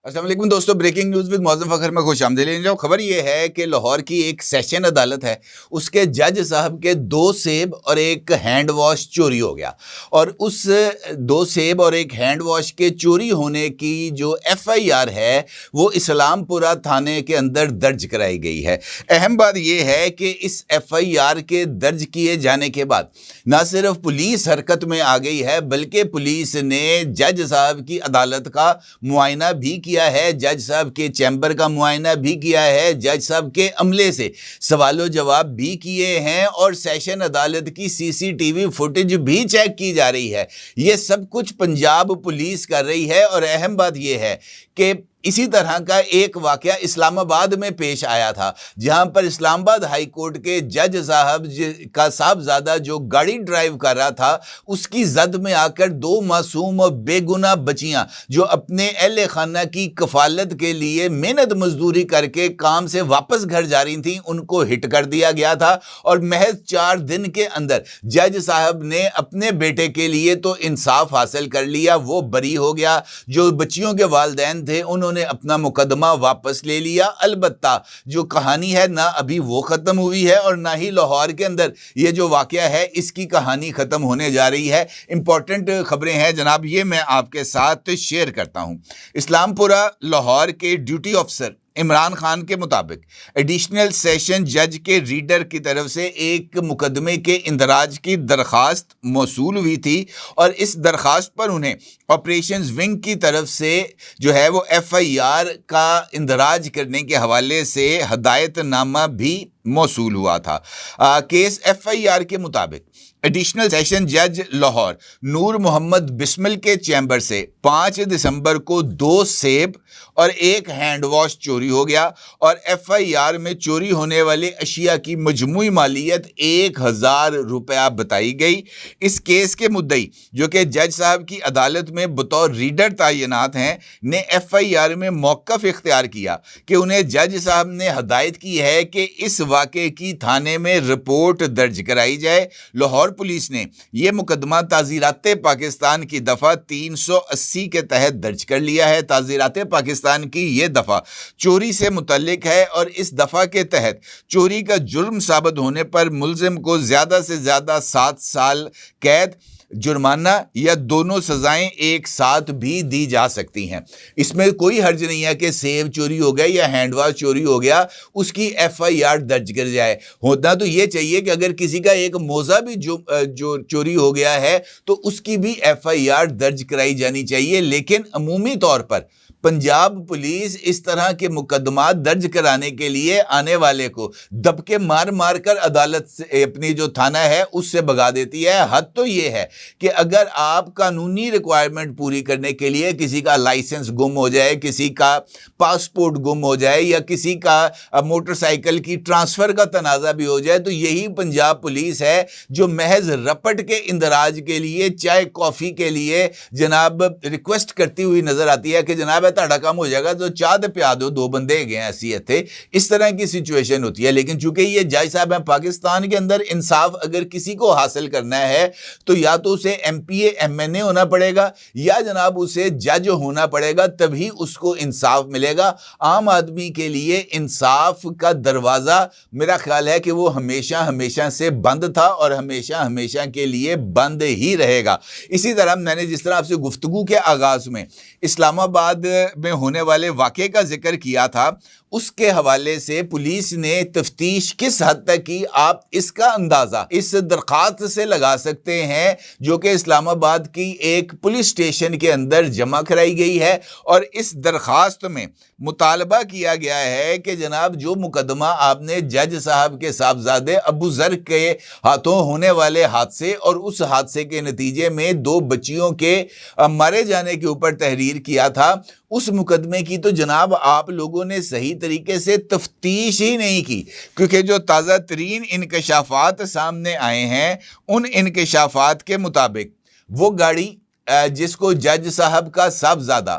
السلام علیکم دوستو، بریکنگ نیوز ود معظم فخر میں خوش آمدید۔ خبر یہ ہے کہ لاہور کی ایک سیشن عدالت ہے، اس کے جج صاحب کے 2 سیب اور ایک ہینڈ واش چوری ہو گیا، اور اس 2 سیب اور ایک ہینڈ واش کے چوری ہونے کی جو FIR ہے وہ اسلام پورہ تھانے کے اندر درج کرائی گئی ہے۔ اہم بات یہ ہے کہ اس FIR کے درج کیے جانے کے بعد نہ صرف پولیس حرکت میں آ گئی ہے، بلکہ پولیس نے جج صاحب کی عدالت کا معائنہ بھی کیا ہے، جج صاحب کے چیمبر کا معائنہ بھی کیا ہے، جج صاحب کے عملے سے سوال و جواب بھی کیے ہیں، اور سیشن عدالت کی CCTV فوٹیج بھی چیک کی جا رہی ہے۔ یہ سب کچھ پنجاب پولیس کر رہی ہے، اور اہم بات یہ ہے کہ اسی طرح کا ایک واقعہ اسلام آباد میں پیش آیا تھا، جہاں پر اسلام آباد ہائی کورٹ کے جج صاحب کا صاحبزادہ جو گاڑی ڈرائیو کر رہا تھا، اس کی زد میں آ کر 2 معصوم اور بے گناہ بچیاں جو اپنے اہل خانہ کی کفالت کے لیے محنت مزدوری کر کے کام سے واپس گھر جا رہی تھیں، ان کو ہٹ کر دیا گیا تھا، اور محض 4 دن کے اندر جج صاحب نے اپنے بیٹے کے لیے تو انصاف حاصل کر لیا، وہ بری ہو گیا۔ جو بچیوں کے والدین تھے انہوں نے اپنا مقدمہ واپس لے لیا۔ البتہ جو کہانی ہے نہ ابھی وہ ختم ہوئی ہے، اور نہ ہی لاہور کے اندر یہ جو واقعہ ہے اس کی کہانی ختم ہونے جا رہی ہے۔ امپورٹنٹ خبریں ہیں جناب، یہ میں آپ کے ساتھ شیئر کرتا ہوں۔ اسلام پورہ لاہور کے ڈیوٹی افسر عمران خان کے مطابق ایڈیشنل سیشن جج کے ریڈر کی طرف سے ایک مقدمے کے اندراج کی درخواست موصول ہوئی تھی، اور اس درخواست پر انہیں آپریشنز ونگ کی طرف سے جو ہے وہ FIR کا اندراج کرنے کے حوالے سے ہدایت نامہ بھی موصول ہوا تھا۔ کیس FIR کے مطابق ایڈیشنل سیشن جج لاہور نور محمد بسمل کے چیمبر سے 5 دسمبر کو 2 سیب اور ایک ہینڈ واش چوری ہو گیا، اور FIR میں چوری ہونے والے اشیاء کی مجموعی مالیت 1000 روپیہ بتائی گئی۔ اس کیس کے مدعی جو کہ جج صاحب کی عدالت میں بطور ریڈر تعینات ہیں نے FIR میں موقف اختیار کیا کہ انہیں جج صاحب نے ہدایت کی ہے کہ اس واقعے کی تھانے میں رپورٹ درج کرائی جائے۔ لاہور پولیس نے یہ مقدمہ تعزیرات پاکستان کی دفعہ 380 کے تحت درج کر لیا ہے۔ تعزیرات پاکستان کی یہ دفعہ چوری سے متعلق ہے، اور اس دفعہ کے تحت چوری کا جرم ثابت ہونے پر ملزم کو زیادہ سے زیادہ 7 سال قید، جرمانہ یا دونوں سزائیں ایک ساتھ بھی دی جا سکتی ہیں۔ اس میں کوئی حرج نہیں ہے کہ سیب چوری ہو گیا یا ہینڈ واش چوری ہو گیا اس کی FIR درج کر جائے۔ ہوتا تو یہ چاہیے کہ اگر کسی کا ایک موزہ بھی جو چوری ہو گیا ہے تو اس کی بھی FIR درج کرائی جانی چاہیے، لیکن عمومی طور پر پنجاب پولیس اس طرح کے مقدمات درج کرانے کے لیے آنے والے کو دبکے مار مار کر عدالت سے اپنی جو تھانہ ہے اس سے بھگا دیتی ہے۔ حد تو یہ ہے کہ اگر آپ قانونی ریکوائرمنٹ پوری کرنے کے لیے کسی کا لائسنس گم ہو جائے، کسی کا پاسپورٹ گم ہو جائے، یا کسی کا موٹر سائیکل کی ٹرانسفر کا تنازع بھی ہو جائے، تو یہی پنجاب پولیس ہے جو محض رپٹ کے اندراج کے لیے، چائے کافی کے لیے جناب ریکویسٹ کرتی ہوئی نظر آتی ہے کہ جناب تہاڈا کام ہو جائے گا تو چاہ دے پیا دو، 2 بندے گئے ایسی تھے، اس طرح کی سچویشن ہوتی ہے۔ لیکن چونکہ یہ جج صاحب ہیں، پاکستان کے اندر انصاف اگر کسی کو حاصل کرنا ہے تو یا تو اسے MPA MNA ہونا پڑے گا، یا جناب اسے جج ہونا پڑے گا، تبھی اس کو انصاف ملے گا۔ عام آدمی کے لیے انصاف کا دروازہ میرا خیال ہے کہ وہ ہمیشہ سے بند تھا، اور ہمیشہ کے لیے بند ہی رہے گا۔ اسی طرح میں نے جس طرح آپ سے گفتگو کے آغاز میں اسلام آباد میں ہونے والے واقعے کا ذکر کیا تھا، اس کے حوالے سے پولیس نے تفتیش کس حد تک کی، آپ اس کا اندازہ اس درخواست سے لگا سکتے ہیں جو کہ اسلام آباد کی ایک پولیس اسٹیشن کے اندر جمع کرائی گئی ہے، اور اس درخواست میں مطالبہ کیا گیا ہے کہ جناب جو مقدمہ آپ نے جج صاحب کے صاحبزادے ابو ذر کے ہاتھوں ہونے والے حادثے اور اس حادثے کے نتیجے میں 2 بچیوں کے مارے جانے کے اوپر تحریر کیا تھا، اس مقدمے کی تو جناب آپ لوگوں نے صحیح طریقے سے تفتیش ہی نہیں کی، کیونکہ جو تازہ ترین انکشافات سامنے آئے ہیں ان انکشافات کے مطابق وہ گاڑی جس کو جج صاحب کا صاحبزادہ